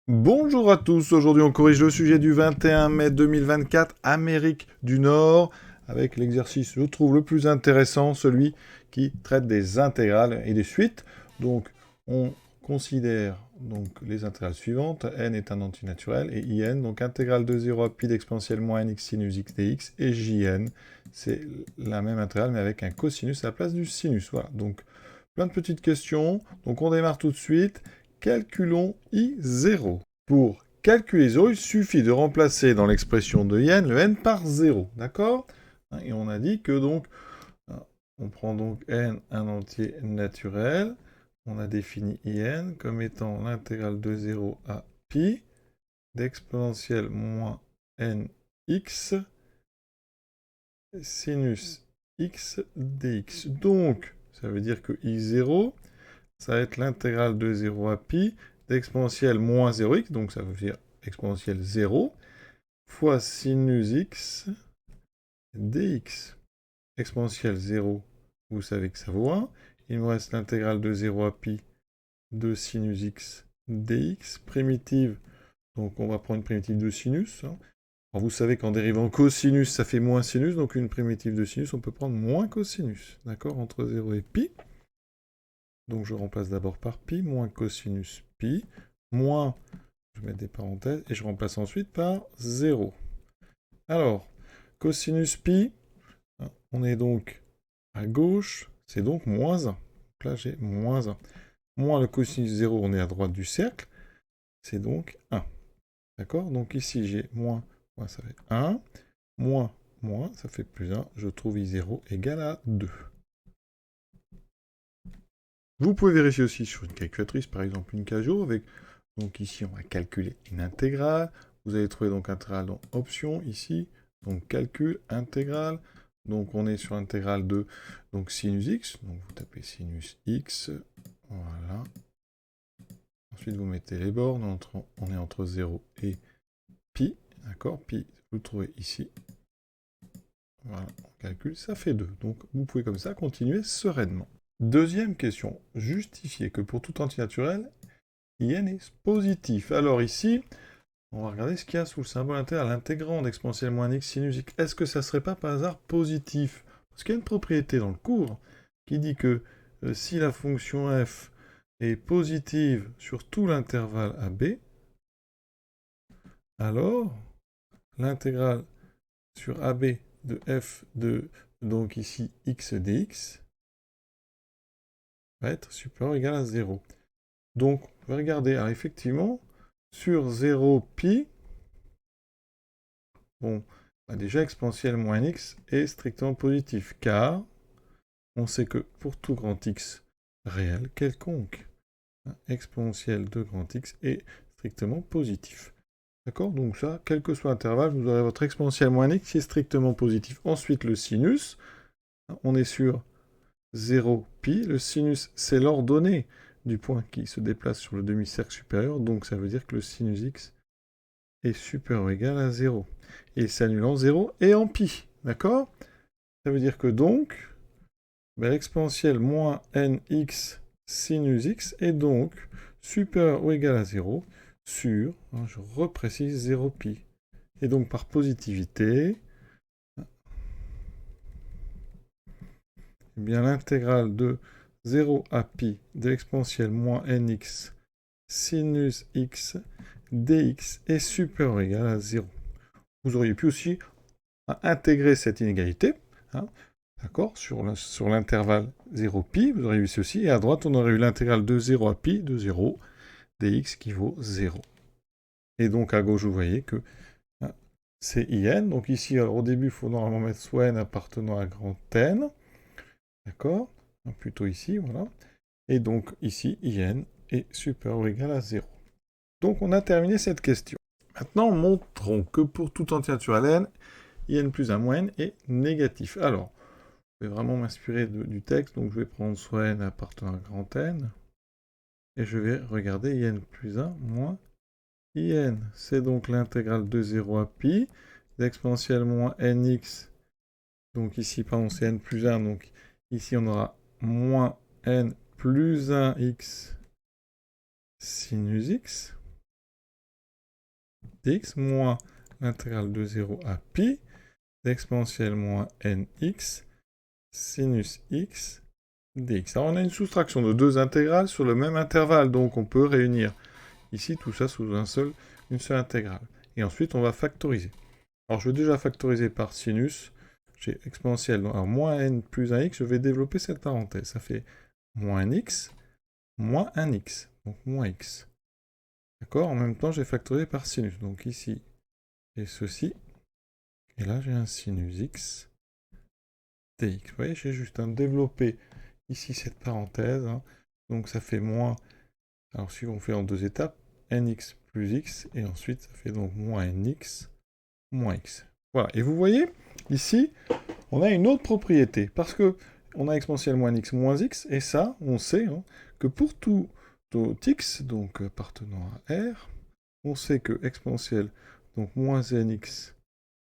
Bonjour à tous, aujourd'hui on corrige le sujet du 21 mai 2024, Amérique du Nord, avec l'exercice, je trouve, le plus intéressant, celui qui traite des intégrales et des suites. Donc on considère donc les intégrales suivantes, n est un antinaturel, et in, donc intégrale de 0 à pi d'exponentielle moins nx sinus x dx, et jn, c'est la même intégrale mais avec un cosinus à la place du sinus. Voilà, donc plein de petites questions, donc on démarre tout de suite. Calculons I0. Pour calculer 0, il suffit de remplacer dans l'expression de n le n par 0, d'accord? Et on a dit que donc, on prend donc n, un entier naturel, on a défini in comme étant l'intégrale de 0 à pi d'exponentielle moins nx sinus x dx. Donc, ça veut dire que I0, ça va être l'intégrale de 0 à pi d'exponentielle moins 0x, donc ça veut dire exponentielle 0, fois sinus x dx. Exponentielle 0, vous savez que ça vaut 1. Il me reste l'intégrale de 0 à pi de sinus x dx, primitive, donc on va prendre une primitive de sinus. Alors vous savez qu'en dérivant cosinus, ça fait moins sinus, donc une primitive de sinus, on peut prendre moins cosinus, d'accord, entre 0 et pi. Donc je remplace d'abord par pi, moins cosinus pi, moins, je mets des parenthèses, et je remplace ensuite par 0. Alors, cosinus pi, on est donc à gauche, c'est donc moins 1. Donc là j'ai moins 1. Moins le cosinus 0, on est à droite du cercle, c'est donc 1. D'accord? Donc ici j'ai moins, ça fait 1, moins, ça fait plus 1, je trouve I0 égale à 2. Vous pouvez vérifier aussi sur une calculatrice, par exemple une Casio, avec, donc ici on va calculer une intégrale, vous allez trouver donc intégrale dans option, ici, donc calcul, intégrale, donc on est sur intégrale de donc sinus x, donc vous tapez sinus x, voilà, ensuite vous mettez les bornes, on est entre 0 et pi, d'accord, pi, vous le trouvez ici, voilà, on calcule, ça fait 2, donc vous pouvez comme ça continuer sereinement. Deuxième question, justifier que pour tout antinaturel, in est positif. Alors ici, on va regarder ce qu'il y a sous le symbole interne, l'intégrand d'exponentielle moins x sinus x. Est-ce que ça serait pas par hasard positif? Parce qu'il y a une propriété dans le cours qui dit que si la fonction f est positive sur tout l'intervalle AB, alors l'intégrale sur AB de f de, donc ici, x dx, va être supérieur ou égal à 0. Donc, on va regarder. Alors, effectivement, sur 0 pi, bon, bah déjà, exponentielle moins x est strictement positif, car on sait que pour tout grand x réel quelconque, exponentielle de grand x est strictement positif. D'accord? Donc ça, quel que soit l'intervalle, vous aurez votre exponentielle moins x qui est strictement positif. Ensuite, le sinus, on est sur 0 pi. Le sinus, c'est l'ordonnée du point qui se déplace sur le demi-cercle supérieur, donc ça veut dire que le sinus x est supérieur ou égal à 0. Et s'annule en 0 et en pi. D'accord? Ça veut dire que donc, l'exponentielle moins nx sinus x est donc supérieur ou égal à 0 sur, je reprécise, 0 pi. Et donc par positivité, eh bien l'intégrale de 0 à pi de l'exponentielle moins nx sinus x dx est supérieur ou égal à 0. Vous auriez pu aussi intégrer cette inégalité, hein, d'accord, sur l'intervalle 0 pi, vous auriez eu ceci, et à droite, on aurait eu l'intégrale de 0 à pi de 0 dx qui vaut 0. Et donc à gauche, vous voyez que hein, c'est in. Donc ici, alors, au début, il faut normalement mettre soit n appartenant à grand n, d'accord, plutôt ici, voilà. Et donc ici, in est supérieur ou égal à 0. Donc on a terminé cette question. Maintenant, montrons que pour tout entier naturel n, in plus 1 moins n est négatif. Alors, je vais vraiment m'inspirer du texte, donc je vais prendre soit n appartenant à grand N, et je vais regarder in plus 1 moins in. C'est donc l'intégrale de 0 à pi, d'exponentielle moins nx, donc ici, pardon, c'est n plus 1, donc ici on aura moins n plus 1x sinus x, dx moins l'intégrale de 0 à pi d'exponentielle moins nx sinus x dx. Alors on a une soustraction de deux intégrales sur le même intervalle, donc on peut réunir ici tout ça sous une seule intégrale. Et ensuite on va factoriser. Alors je vais déjà factoriser par sinus, j'ai exponentielle, alors moins n plus 1x, je vais développer cette parenthèse, ça fait moins x, moins 1x, donc moins x. D'accord? En même temps, j'ai factorisé par sinus. Donc ici, j'ai ceci. Et là, j'ai un sinus x dx. Vous voyez, j'ai juste développé ici cette parenthèse. Hein. Donc ça fait moins... Alors si on fait en deux étapes, nx plus x. Et ensuite, ça fait donc moins nx moins x. Voilà. Et vous voyez, ici, on a une autre propriété. Parce que on a exponentielle moins x moins x. Et ça, on sait hein, que pour tout x, donc appartenant à R, on sait que exponentielle, donc moins nx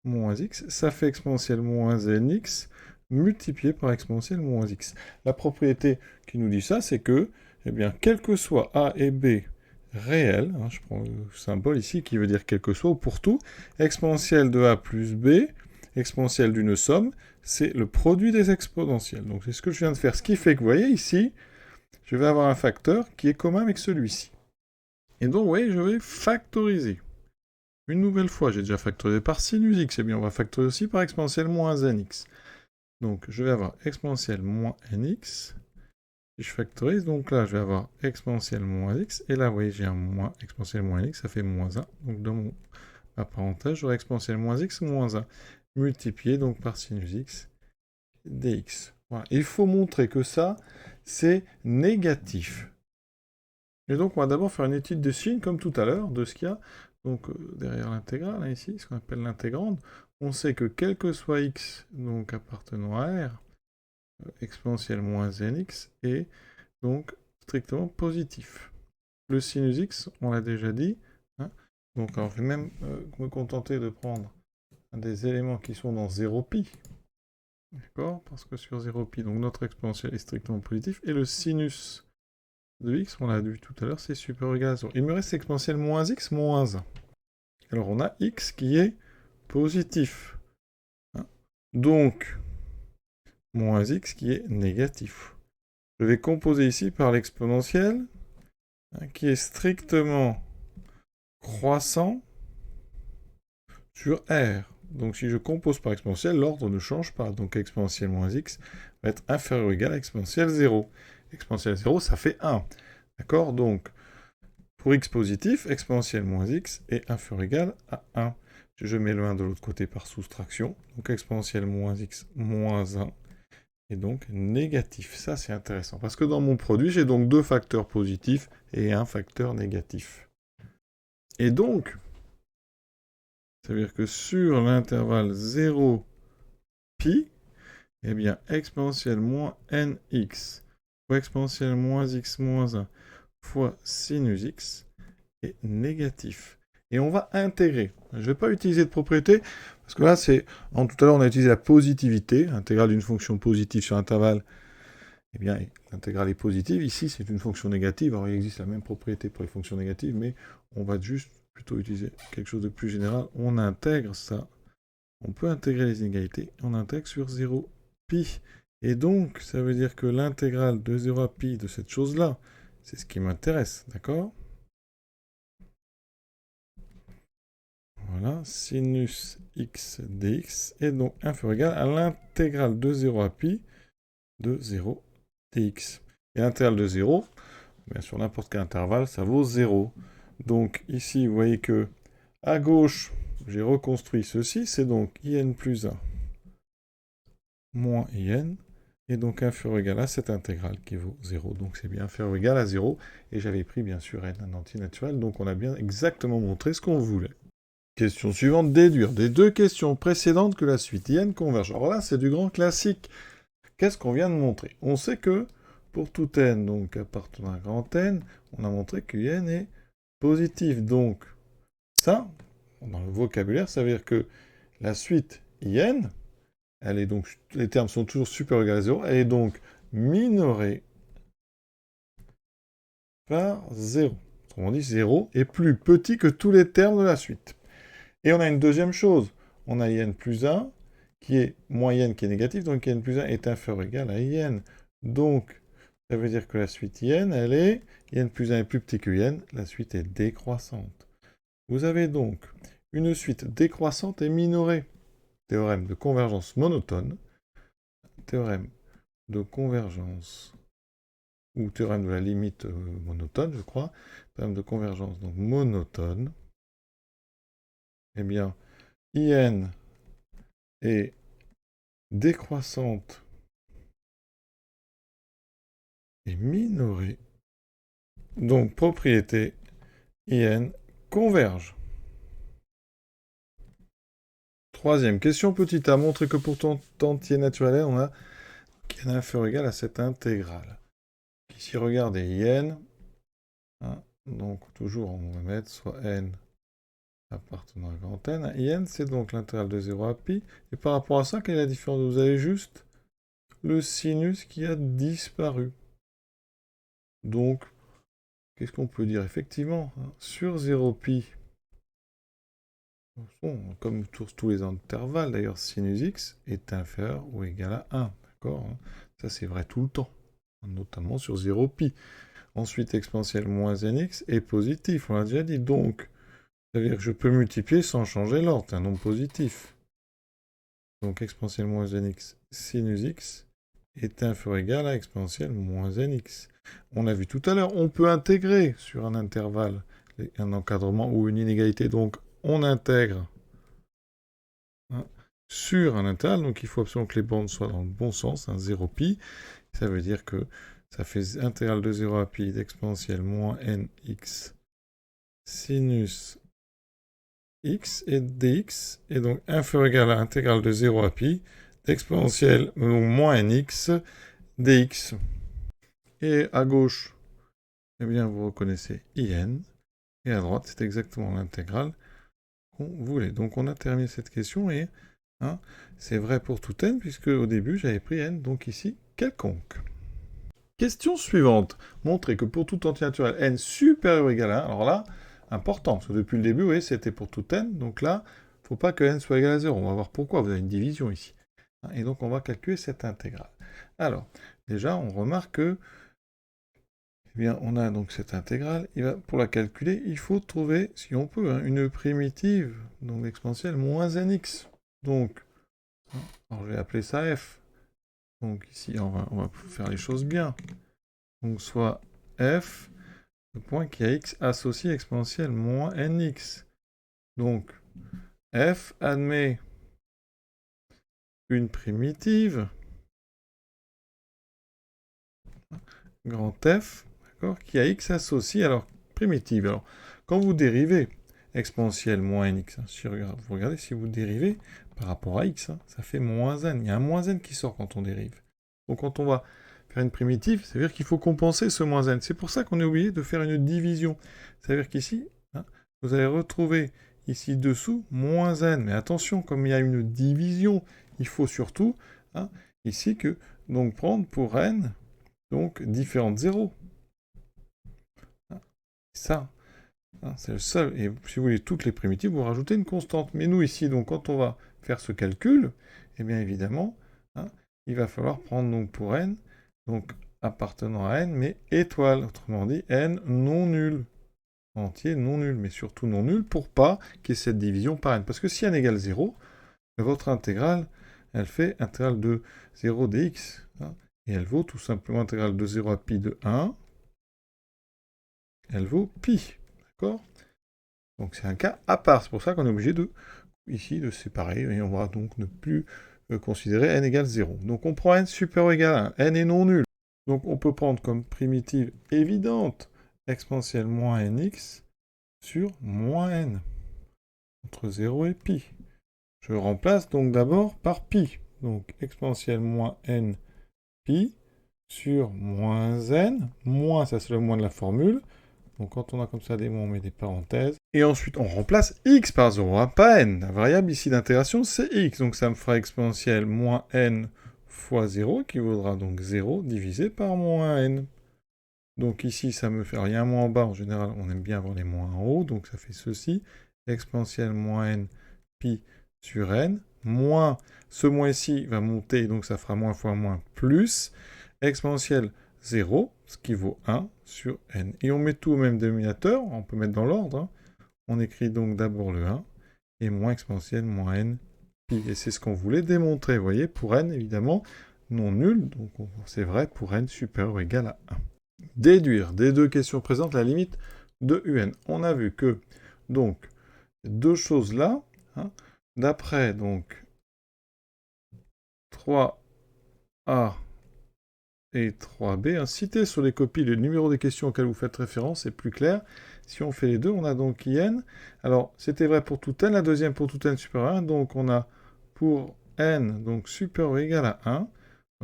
moins x, ça fait exponentielle moins nx multiplié par exponentielle moins x. La propriété qui nous dit ça, c'est que, eh bien, quel que soit a et b réels, hein, je prends le symbole ici qui veut dire quel que soit, ou pour tout, exponentielle de a plus b, exponentielle d'une somme, c'est le produit des exponentielles. Donc c'est ce que je viens de faire. Ce qui fait que, vous voyez, ici, je vais avoir un facteur qui est commun avec celui-ci. Et donc, vous voyez, je vais factoriser. Une nouvelle fois, j'ai déjà factorisé par sinus x, et bien on va factoriser aussi par exponentielle moins nx. Donc je vais avoir exponentielle moins nx, si je factorise, donc là je vais avoir exponentielle moins x, et là vous voyez j'ai un moins exponentielle moins nx, ça fait moins 1, donc dans ma parenthèse j'aurai exponentielle moins x moins 1, multiplié donc par sinus x dx. Voilà. Il faut montrer que ça, c'est négatif. Et donc on va d'abord faire une étude de signe, comme tout à l'heure, de ce qu'il y a donc derrière l'intégrale, hein, ici, ce qu'on appelle l'intégrande. On sait que quel que soit x, donc appartenant à R, exponentielle moins nx, est donc strictement positif. Le sinus x, on l'a déjà dit, hein, donc alors, je vais même me contenter de prendre des éléments qui sont dans 0π, d'accord, parce que sur 0π, donc notre exponentielle est strictement positif, et le sinus de x, on l'a vu tout à l'heure, c'est supérieur ou égal à 0. Il me reste exponentielle moins x moins 1. Alors on a x qui est positif. Hein. Donc, moins x qui est négatif. Je vais composer ici par l'exponentielle hein, qui est strictement croissant sur R. Donc si je compose par exponentielle, l'ordre ne change pas. Donc exponentielle moins x va être inférieur ou égal à exponentielle 0. Exponentielle 0, ça fait 1. D'accord? Donc, pour x positif, exponentielle moins x est inférieur ou égal à 1. Je mets le 1 de l'autre côté par soustraction. Donc exponentielle moins x moins 1 est donc négatif. Ça, c'est intéressant. Parce que dans mon produit, j'ai donc deux facteurs positifs et un facteur négatif. Et donc, ça veut dire que sur l'intervalle 0π, eh bien, exponentielle moins nx fois exponentielle moins x moins 1 fois sinus x est négatif. Et on va intégrer. Je ne vais pas utiliser de propriété, parce que là, tout à l'heure, on a utilisé la positivité, intégrale d'une fonction positive sur intervalle. Eh bien, l'intégrale est positive. Ici, c'est une fonction négative. Alors, il existe la même propriété pour les fonctions négatives, mais on va juste plutôt utiliser quelque chose de plus général. On intègre ça. On peut intégrer les inégalités. On intègre sur 0π. Et donc, ça veut dire que l'intégrale de 0 à π de cette chose-là, c'est ce qui m'intéresse, d'accord ? Voilà, sinus x dx est donc inférieur ou égal à l'intégrale de 0 à π de 0 dx. Et l'intégrale de 0, bien sur n'importe quel intervalle, ça vaut 0. Donc ici, vous voyez que à gauche, j'ai reconstruit ceci, c'est donc in plus 1 moins in, et donc inférieur ou égal à cette intégrale qui vaut 0. Donc c'est bien inférieur ou égal à 0, et j'avais pris bien sûr n, un antinaturel, donc on a bien exactement montré ce qu'on voulait. Question suivante, déduire des deux questions précédentes que la suite in converge. Alors là, c'est du grand classique. Qu'est-ce qu'on vient de montrer? On sait que pour tout n, donc appartenant à grand N, on a montré que n est positif. Donc ça, dans le vocabulaire, ça veut dire que la suite in, elle est donc, les termes sont toujours supérieurs ou égal à 0, elle est donc minorée par 0. Autrement dit, 0 est plus petit que tous les termes de la suite. Et on a une deuxième chose. On a IN plus 1, qui est moins IN qui est négatif, donc IN plus 1 est inférieur ou égal à IN. Donc, ça veut dire que la suite IN, elle est IN plus 1 est plus petit que IN, la suite est décroissante. Vous avez donc une suite décroissante et minorée. Théorème de convergence monotone, théorème de convergence, ou théorème de la limite monotone, je crois, théorème de convergence donc monotone, eh bien, IN est décroissante et minorée. Donc, propriété IN converge. Troisième question, petit a, montrer que pour tout entier naturel, on a n inférieur ou égal à cette intégrale. Ici, regardez, IN, hein, donc toujours on va mettre soit N appartenant à grand N. IN, c'est donc l'intégrale de 0 à pi. Et par rapport à ça, quelle est la différence? Vous avez juste le sinus qui a disparu. Donc, qu'est-ce qu'on peut dire? Effectivement, hein, sur 0pi, comme tous les intervalles, d'ailleurs, sinus x est inférieur ou égal à 1. D'accord? Ça, c'est vrai tout le temps, notamment sur 0pi. Ensuite, exponentielle moins nx est positif, on l'a déjà dit. Donc, ça veut dire que je peux multiplier sans changer l'ordre, c'est un nombre positif. Donc, exponentielle moins nx sinus x est inférieur ou égal à exponentielle moins nx. On a vu tout à l'heure, on peut intégrer sur un intervalle un encadrement ou une inégalité. Donc, on intègre sur un intervalle. Donc, il faut absolument que les bornes soient dans le bon sens, 0pi. Ça veut dire que ça fait intégrale de 0 à pi d'exponentielle moins nx sinus x et dx, et donc inférieur ou égal à intégrale de 0 à pi d'exponentielle moins nx dx. Et à gauche, eh bien, vous reconnaissez in, et à droite, c'est exactement l'intégrale qu'on voulait. Donc on a terminé cette question, et hein, c'est vrai pour tout n, puisque au début, j'avais pris n, donc ici, quelconque. Question suivante. Montrer que pour tout entier naturel n supérieur ou égal à 1, alors là, important, parce que depuis le début, vous voyez, c'était pour tout n, donc là, il ne faut pas que n soit égal à 0. On va voir pourquoi, vous avez une division ici. Et donc, on va calculer cette intégrale. Alors, déjà, on remarque que, eh bien, on a donc cette intégrale. Pour la calculer, il faut trouver, si on peut, une primitive, donc exponentielle moins nx. Donc, alors je vais appeler ça f. Donc ici, on va faire les choses bien. Donc soit f, le point qui a x associé exponentielle moins nx. Donc f admet une primitive, grand F, d'accord, qui a x associé, alors primitive. Alors quand vous dérivez exponentielle moins nx, si vous regardez, si vous dérivez par rapport à x, ça fait moins n. Il y a un moins n qui sort quand on dérive. Donc quand on va faire une primitive, ça veut dire qu'il faut compenser ce moins n. C'est pour ça qu'on est obligé de faire une division. Ça veut dire qu'ici, vous allez retrouver ici dessous moins n. Mais attention, comme il y a une division, il faut surtout ici que donc prendre pour n donc différentes zéros. Ça, c'est le seul. Et si vous voulez toutes les primitives, vous rajoutez une constante. Mais nous ici, donc quand on va faire ce calcul, eh bien évidemment, il va falloir prendre donc pour n, donc appartenant à n, mais étoile, autrement dit n non nul. Entier non nul, mais surtout non nul, pour pas qu'il y ait cette division par n. Parce que si n égale 0, votre intégrale, elle fait intégrale de 0 dx. Et elle vaut tout simplement intégrale de 0 à pi de 1. Elle vaut pi. D'accord? Donc c'est un cas à part. C'est pour ça qu'on est obligé ici de séparer. Et on va donc ne plus considérer n égale 0. Donc on prend n supérieur ou égal à 1. N est non nul. Donc on peut prendre comme primitive évidente exponentielle moins nx sur moins n. Entre 0 et pi. Je remplace donc d'abord par pi. Donc exponentielle moins n pi sur moins n. Moins, ça c'est le moins de la formule. Donc quand on a comme ça des mots, on met des parenthèses. Et ensuite, on remplace x par 0, pas n. La variable ici d'intégration, c'est x. Donc ça me fera exponentielle moins n fois 0, qui vaudra donc 0 divisé par moins n. Donc ici, ça me fait... Alors il y a un moins en bas, en général, on aime bien avoir les moins en haut, donc ça fait ceci. exponentielle moins n pi sur n, moins, ce moins ici va monter, donc ça fera moins fois moins, plus, exponentielle 0, ce qui vaut 1 sur n. Et on met tout au même dénominateur, on peut mettre dans l'ordre, hein. On écrit donc d'abord le 1, et moins exponentielle moins n pi. Et c'est ce qu'on voulait démontrer, vous voyez, pour n, évidemment, non nul, donc c'est vrai pour n supérieur ou égal à 1. Déduire des deux questions présentes la limite de un. On a vu que, donc, deux choses là, hein, d'après, donc, 3a et 3b, hein, cité sur les copies le numéro des questions auxquelles vous faites référence, c'est plus clair. Si on fait les deux, on a donc in. Alors, c'était vrai pour tout n, la deuxième pour tout n supérieur à 1, donc on a pour n, donc supérieur ou égal à 1,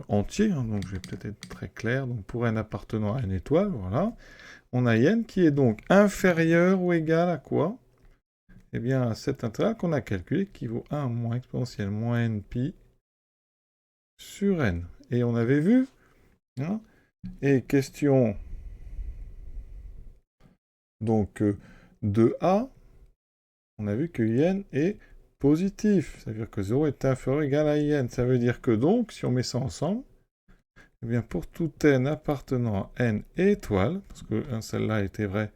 entier, hein, donc je vais peut-être être très clair, donc pour n appartenant à n étoile, voilà. On a n qui est donc inférieur ou égal à quoi? Eh bien, à cet intégral qu'on a calculé, qui vaut 1 moins exponentielle moins n pi sur n. Et on avait vu, hein, et question donc de A, on a vu que in est positif. Ça veut dire que 0 est inférieur ou égal à in. Ça veut dire que donc, si on met ça ensemble, eh bien pour tout n appartenant à n étoile, parce que celle-là était vraie,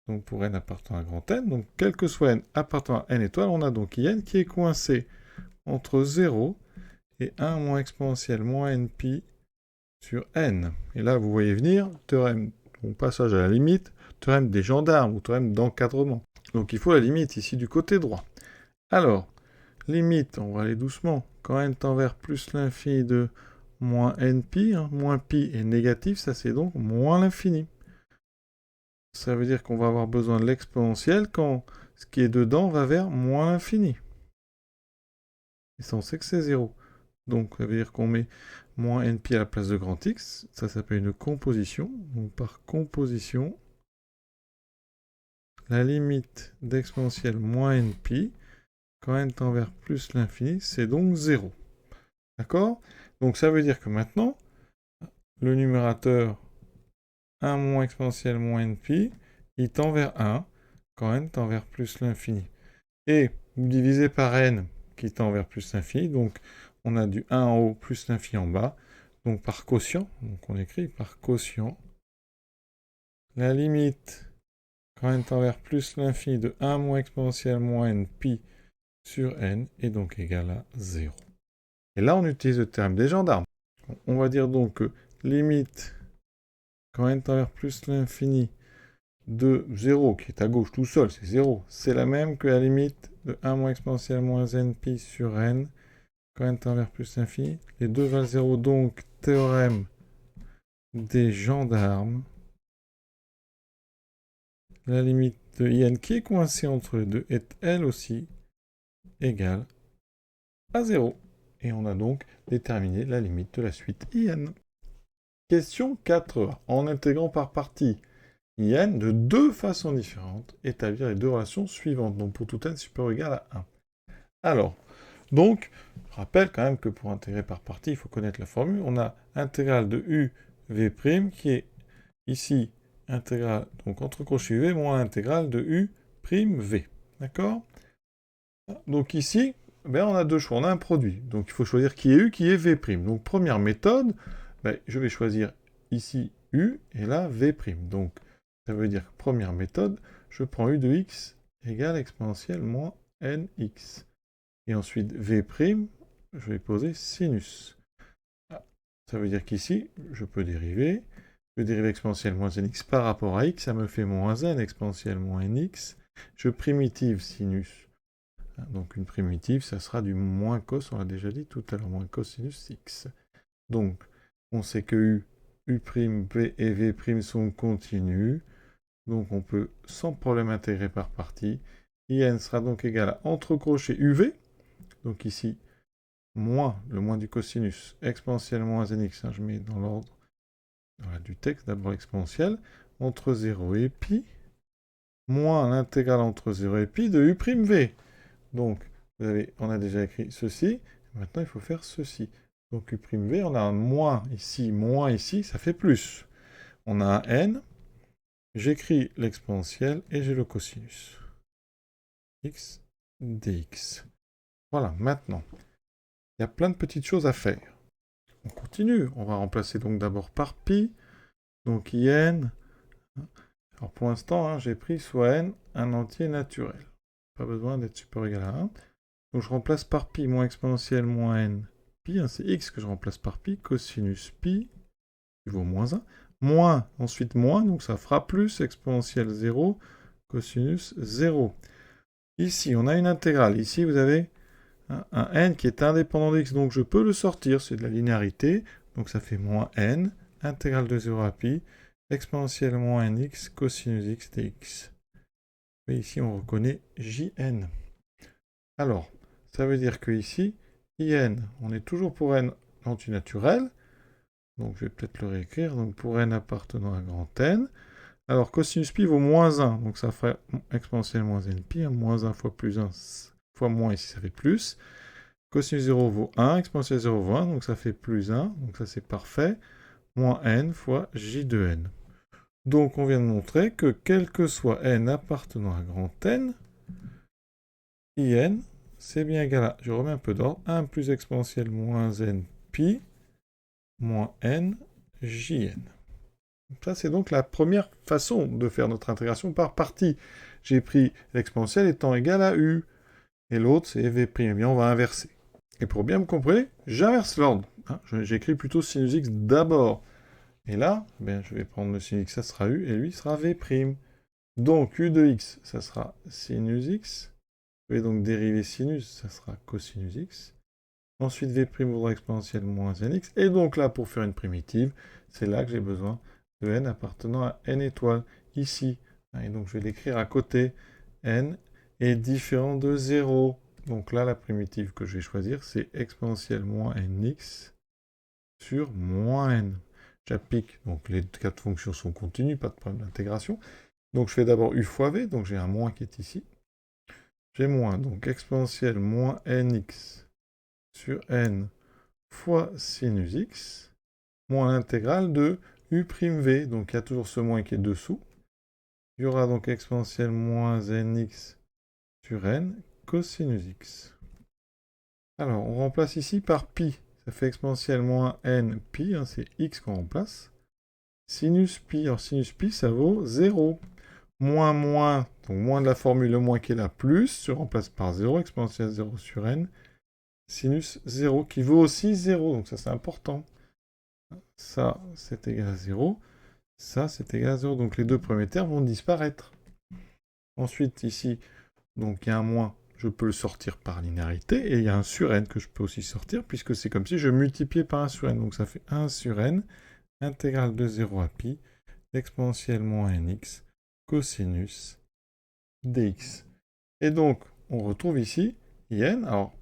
donc pour n appartenant à grand N, donc quel que soit n appartenant à n étoile, on a donc in qui est coincé entre 0 et 1 moins exponentielle moins n pi sur n. Et là, vous voyez venir, théorème, donc passage à la limite, théorème des gendarmes ou théorème d'encadrement. Donc il faut la limite ici du côté droit. Alors, limite, on va aller doucement, quand n tend vers plus l'infini de moins n pi, hein, moins pi est négatif, ça c'est donc moins l'infini. Ça veut dire qu'on va avoir besoin de l'exponentielle quand ce qui est dedans va vers moins l'infini. Et ça, on sait que c'est 0. Donc, ça veut dire qu'on met moins n pi à la place de grand X. Ça s'appelle une composition. Donc, par composition, la limite d'exponentielle moins n pi, quand n tend vers plus l'infini, c'est donc 0. D'accord? Donc, ça veut dire que maintenant, le numérateur 1 moins exponentielle moins n pi, il tend vers 1 quand n tend vers plus l'infini. Et vous divisez par n qui tend vers plus l'infini, donc on a du 1 en haut plus l'infini en bas, donc par quotient, donc on écrit par quotient, la limite quand n tend vers plus l'infini de 1 moins exponentielle moins n pi sur n est donc égal à 0. Et là on utilise le terme des gendarmes. On va dire donc que limite quand n tend vers plus l'infini de 0, qui est à gauche tout seul, c'est 0, c'est la même que la limite de 1 moins exponentielle moins n pi sur n, quand n tend vers plus l'infini. Les deux valent 0, donc théorème des gendarmes. La limite de in qui est coincée entre les deux est elle aussi égale à 0. Et on a donc déterminé la limite de la suite in. Question 4a. En intégrant par partie in de deux façons différentes, établir les deux relations suivantes. Donc pour tout n supérieur ou égal à 1. Alors, donc, je rappelle quand même que pour intégrer par partie, il faut connaître la formule. On a intégrale de u v' qui est ici intégrale, donc entre crochets v moins l'intégrale de u' v. D'accord? Donc ici, ben, on a deux choix. On a un produit. Donc il faut choisir qui est u, qui est v'. Donc première méthode, ben, je vais choisir ici u et là v'. Donc ça veut dire que première méthode, je prends u de x égale exponentielle moins nx. Et ensuite, v', je vais poser sinus. Ça veut dire qu'ici, je peux dériver. Je vais dériver exponentielle moins nx par rapport à x, ça me fait moins n exponentielle moins nx. Je primitive sinus. Donc une primitive, ça sera du moins cos, on l'a déjà dit tout à l'heure, moins cosinus x. Donc, on sait que u, v et v' sont continus. Donc on peut sans problème intégrer par partie. In sera donc égal à entre crochets uv. Donc ici, moins, le moins du cosinus, exponentielle moins nx, hein, je mets dans l'ordre du texte, d'abord exponentielle, entre 0 et pi, moins l'intégrale entre 0 et pi de u'v. Donc, on a déjà écrit ceci, maintenant il faut faire ceci. Donc u'v, on a un moins ici, ça fait plus. On a un n, j'écris l'exponentielle et j'ai le cosinus. x dx. Voilà, maintenant, il y a plein de petites choses à faire. On continue, on va remplacer donc d'abord par pi, donc in. Alors pour l'instant, hein, j'ai pris soit n un entier naturel. Pas besoin d'être supérieur ou égal à 1. Donc je remplace par pi moins exponentielle moins n pi, hein, c'est x que je remplace par pi, cosinus pi, qui vaut moins 1, moins, ensuite moins, donc ça fera plus exponentielle 0, cosinus 0. Ici, on a une intégrale. Ici, vous avez un n qui est indépendant de x, donc je peux le sortir, c'est de la linéarité, donc ça fait moins n, intégrale de 0 à pi, exponentielle moins nx, cosinus x dx. Et ici, on reconnaît jn. Alors, ça veut dire que ici, in, on est toujours pour n antinaturel, donc je vais peut-être le réécrire, donc pour n appartenant à grand N. Alors, cosinus pi vaut moins 1, donc ça ferait exponentielle moins n pi, hein, moins 1 fois plus 1 fois moins, ici ça fait plus. Cosinus 0 vaut 1, exponentielle 0 vaut 1, donc ça fait plus 1, donc ça c'est parfait, moins n fois j de n. Donc on vient de montrer que quel que soit n appartenant à grand N, in, c'est bien égal à, je remets un peu d'ordre, 1 plus exponentielle moins n pi, moins n jn. Ça, c'est donc la première façon de faire notre intégration par partie. J'ai pris l'exponentielle étant égale à u, et l'autre, c'est v'. Eh bien, on va inverser. Et pour bien me comprendre, j'inverse l'ordre. Hein, j'écris plutôt sinus x d'abord. Et là, bien, je vais prendre le sinus x, ça sera u, et lui sera v'. Donc, u de x, ça sera sinus x. Je vais donc dériver sinus, ça sera cosinus x. Ensuite, v' vaudra exponentielle moins nx. Et donc là, pour faire une primitive, c'est là que j'ai besoin de n appartenant à n étoiles, ici. Et donc, je vais l'écrire à côté. N est différent de 0. Donc là, la primitive que je vais choisir, c'est exponentielle moins nx sur moins n. J'applique, donc les quatre fonctions sont continues, pas de problème d'intégration. Donc je fais d'abord u fois v, donc j'ai un moins qui est ici. J'ai moins, donc exponentielle moins nx sur n fois sinus x, moins l'intégrale de u'v, donc il y a toujours ce moins qui est dessous. Il y aura donc exponentielle moins nx sur n cosinus x. Alors, on remplace ici par pi. Ça fait exponentielle moins n pi, hein, c'est x qu'on remplace. Sinus pi, alors sinus pi, ça vaut 0. Moins, donc moins de la formule, le moins qui est là, plus, se remplace par 0, exponentielle 0 sur n, sinus 0, qui vaut aussi 0, donc ça c'est important. Ça, c'est égal à 0. Ça, c'est égal à 0. Donc les deux premiers termes vont disparaître. Ensuite, ici, donc il y a un moins, je peux le sortir par linéarité. Et il y a un sur n que je peux aussi sortir, puisque c'est comme si je multipliais par 1 sur n. Donc ça fait 1 sur n, intégrale de 0 à pi, exponentielle moins nx, cosinus dx. Et donc, on retrouve ici in. Alors,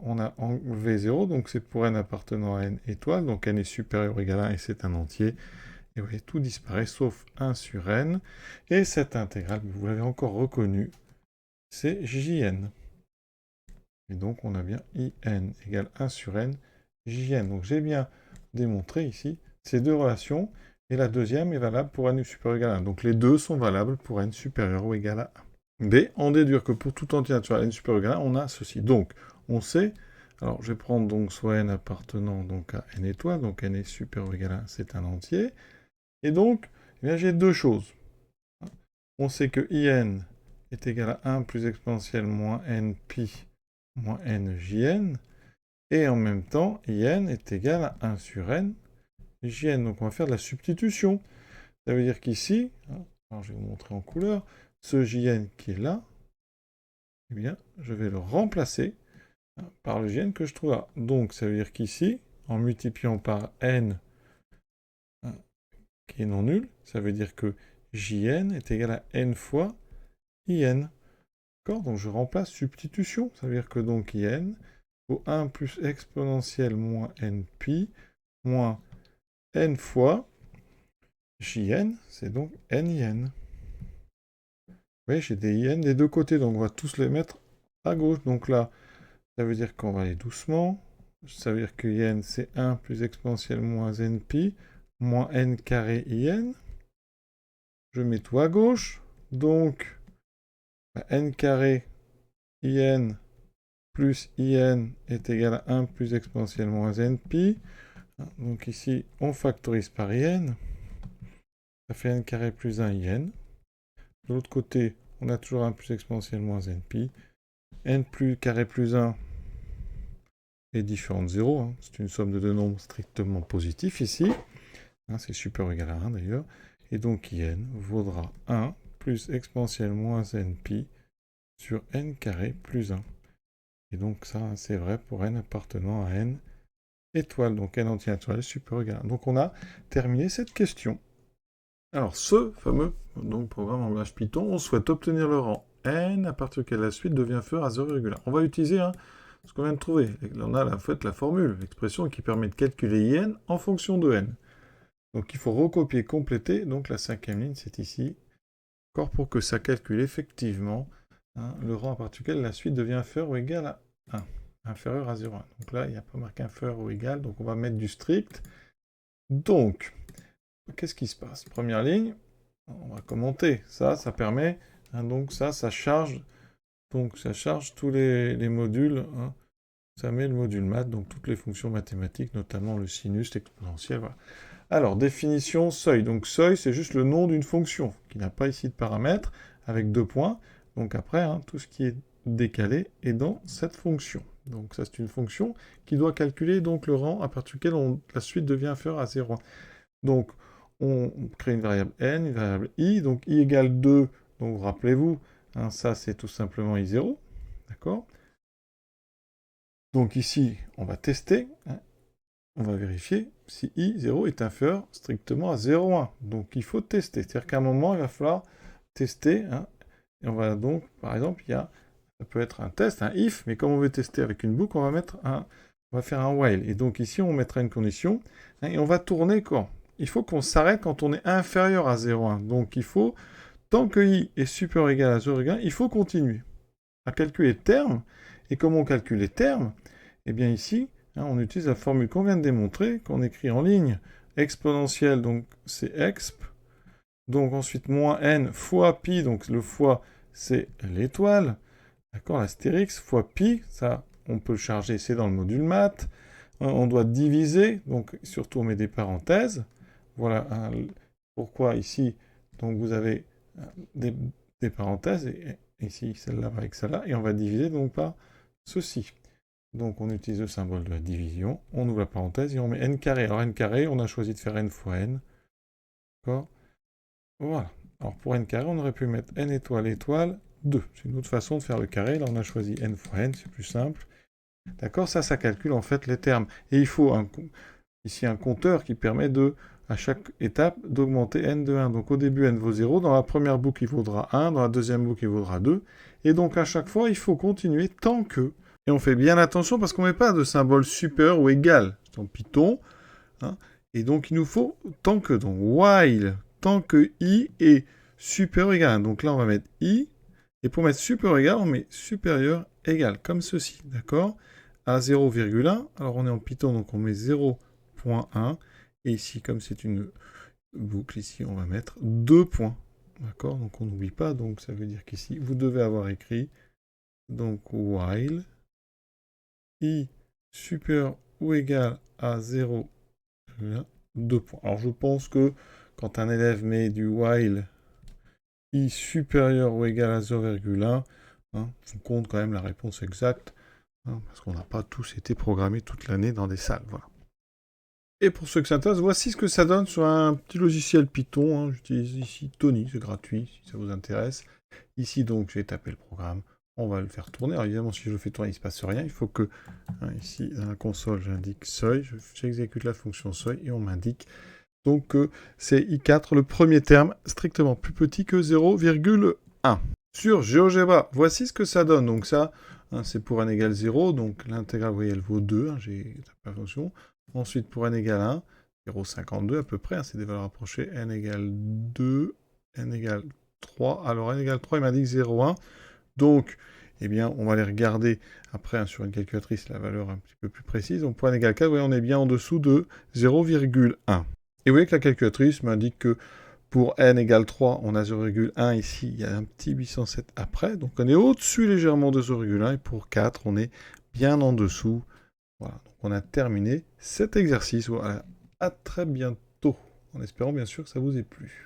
on a enlevé 0, donc c'est pour n appartenant à n étoile, donc n est supérieur ou égal à 1 et c'est un entier. Et vous voyez, tout disparaît sauf 1 sur n. Et cette intégrale, vous l'avez encore reconnue, c'est jn. Et donc on a bien in égale 1 sur n, jn. Donc j'ai bien démontré ici ces deux relations. Et la deuxième est valable pour n supérieur ou égal à 1. Donc les deux sont valables pour n supérieur ou égal à 1. B, en déduire que pour tout entier naturel n supérieur ou égal à 1, on a ceci. Donc on sait, alors je vais prendre donc soit n appartenant donc à n étoile, donc n est supérieur ou égal à 1, c'est un entier. Et donc, eh bien, j'ai deux choses. On sait que in est égal à 1 plus exponentielle moins n pi moins n jn. Et en même temps, in est égal à 1 sur n jn. Donc on va faire de la substitution. Ça veut dire qu'ici, alors je vais vous montrer en couleur, ce jn qui est là, eh bien, je vais le remplacer par le jn que je trouve là. Donc ça veut dire qu'ici, en multipliant par n qui est non nul, ça veut dire que jn est égal à n fois in. D'accord? Donc je remplace substitution. Ça veut dire que donc in vaut 1 plus exponentielle moins n pi moins n fois jn, c'est donc nin. Vous voyez, j'ai des in des deux côtés, donc on va tous les mettre à gauche. Donc là, ça veut dire qu'on va aller doucement. Ça veut dire que in, c'est 1 plus exponentielle moins n pi moins n carré in. Je mets tout à gauche. Donc, n carré in plus in est égal à 1 plus exponentielle moins npi. Donc ici, on factorise par in. Ça fait n carré plus 1 in. De l'autre côté, on a toujours 1 plus exponentielle moins npi. N plus carré plus 1 est différent de 0. Hein. C'est une somme de deux nombres strictement positifs ici. Hein, c'est supérieur ou égal à 1 d'ailleurs. Et donc in vaudra 1 plus exponentielle moins npi sur n carré plus 1. Et donc ça, c'est vrai pour n appartenant à n étoile. Donc n entier étoile est supérieur ou égal à 1. Donc on a terminé cette question. Alors ce fameux programme en langage Python, on souhaite obtenir le rang n à partir duquel la suite devient inférieure à 0,1. On va utiliser ce qu'on vient de trouver. On a en fait la formule, l'expression qui permet de calculer in en fonction de n. Donc il faut recopier, compléter. Donc la cinquième ligne, c'est ici. Encore pour que ça calcule effectivement le rang à partir duquel la suite devient inférieure ou égale à 1. Inférieur à 0,1. Donc là, il n'y a pas marqué inférieur ou égal. Donc on va mettre du strict. Donc, qu'est-ce qui se passe? Première ligne, on va commenter. Ça permet, donc ça charge. Donc ça charge tous les modules. Ça met le module maths, donc toutes les fonctions mathématiques, notamment le sinus, l'exponentiel, voilà. Alors, définition, seuil. Donc seuil, c'est juste le nom d'une fonction, qui n'a pas ici de paramètres, avec 2 points. Donc après, tout ce qui est décalé est dans cette fonction. Donc ça, c'est une fonction qui doit calculer donc le rang à partir duquel la suite devient inférieure à 0,1. Donc, on crée une variable n, une variable i, donc i égale 2, donc rappelez-vous, ça c'est tout simplement i0, d'accord? Donc ici, on va tester, on va vérifier si i0 est inférieur strictement à 0,1. Donc il faut tester, c'est-à-dire qu'à un moment, il va falloir tester, et on va donc, par exemple, ça peut être un test, un if, mais comme on veut tester avec une boucle, on va faire un while. Et donc ici, on mettra une condition, et on va tourner quand? Il faut qu'on s'arrête quand on est inférieur à 0,1. Donc il faut, tant que i est supérieur ou égal à 0,1, il faut continuer à calculer les termes. Et comment on calcule les termes? Eh bien ici, on utilise la formule qu'on vient de démontrer, qu'on écrit en ligne exponentielle, donc c'est exp. Donc ensuite, moins n fois pi, donc le fois c'est l'étoile. D'accord, l'astérix fois pi, ça on peut le charger, c'est dans le module maths. On doit diviser, donc surtout on met des parenthèses. Voilà pourquoi ici, donc vous avez des parenthèses, et ici celle-là avec celle-là, et on va diviser donc par ceci. Donc on utilise le symbole de la division, on ouvre la parenthèse et on met n carré. Alors n carré, on a choisi de faire n fois n. D'accord? Voilà. Alors pour n carré, on aurait pu mettre n étoile étoile 2. C'est une autre façon de faire le carré. Là on a choisi n fois n, c'est plus simple. D'accord? Ça calcule en fait les termes. Et il faut ici un compteur qui permet à chaque étape, d'augmenter n de 1. Donc au début, n vaut 0. Dans la première boucle, il vaudra 1. Dans la deuxième boucle, il vaudra 2. Et donc à chaque fois, il faut continuer tant que... Et on fait bien attention parce qu'on ne met pas de symbole supérieur ou égal dans Python. Et donc il nous faut tant que. Donc while, tant que i est supérieur ou égal à 1. Donc là, on va mettre i. Et pour mettre supérieur ou égal, on met supérieur égal, comme ceci. D'accord? À 0,1. Alors on est en Python, donc on met 0,1. Et ici, comme c'est une boucle, ici, on va mettre 2 points. D'accord? Donc on n'oublie pas. Donc ça veut dire qu'ici, vous devez avoir écrit donc while i supérieur ou égal à 0,2 points. Alors je pense que quand un élève met du while i supérieur ou égal à 0,1, on compte quand même la réponse exacte, parce qu'on n'a pas tous été programmés toute l'année dans des salles. Voilà. Et pour ceux qui s'intéressent, voici ce que ça donne sur un petit logiciel Python. J'utilise ici Tony, c'est gratuit si ça vous intéresse. Ici donc j'ai tapé le programme. On va le faire tourner. Alors évidemment, si je le fais tourner, il ne se passe rien. Il faut que, ici, dans la console, j'indique seuil. J'exécute la fonction seuil et on m'indique donc que c'est i4, le premier terme, strictement plus petit que 0,1. Sur GeoGebra, voici ce que ça donne. Donc ça, c'est pour n égale 0. Donc l'intégrale, vous voyez, elle vaut 2. J'ai tapé la fonction. Ensuite, pour n égale 1, 0,52 à peu près. C'est des valeurs approchées. N égale 2, n égale 3. Alors n égale 3, il m'indique 0,1. Donc, eh bien, on va aller regarder après sur une calculatrice la valeur un petit peu plus précise. Donc, pour n égale 4, vous voyez, on est bien en dessous de 0,1. Et vous voyez que la calculatrice m'indique que Pour n égale 3, on a 0,1 ici, il y a un petit 807 après. Donc on est au-dessus légèrement de 0,1. Et pour 4, on est bien en dessous. Voilà, donc on a terminé cet exercice. Voilà, à très bientôt. En espérant bien sûr que ça vous ait plu.